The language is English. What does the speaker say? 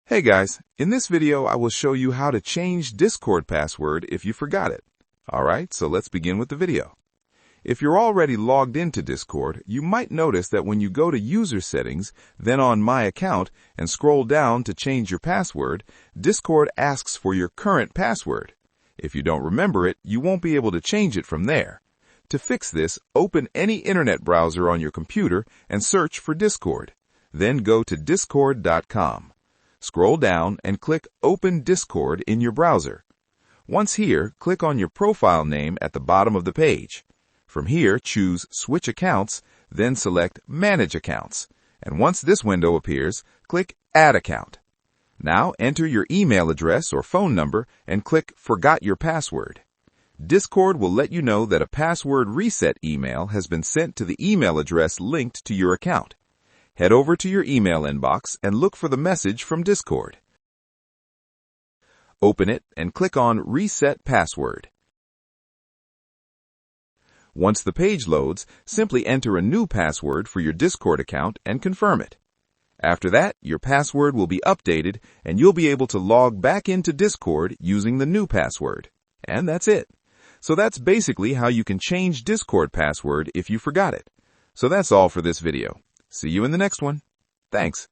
Hey guys, in this video I will show you how to change Discord password if you forgot it. Alright, so let's begin with the video. If you're already logged into Discord, you might notice that when you go to User Settings, then on My Account, and scroll down to change your password, Discord asks for your current password. If you don't remember it, you won't be able to change it from there. To fix this, open any internet browser on your computer and search for Discord. Then go to discord.com. Scroll down and click Open Discord in your browser. Once here, click on your profile name at the bottom of the page. From here, choose Switch Accounts, then select Manage Accounts. And once this window appears, click Add Account. Now enter your email address or phone number and click Forgot Your Password. Discord will let you know that a password reset email has been sent to the email address linked to your account. Head over to your email inbox and look for the message from Discord. Open it and click on Reset Password. Once the page loads, simply enter a new password for your Discord account and confirm it. After that, your password will be updated and you'll be able to log back into Discord using the new password. And that's it. So that's basically how you can change Discord password if you forgot it. So that's all for this video. See you in the next one. Thanks.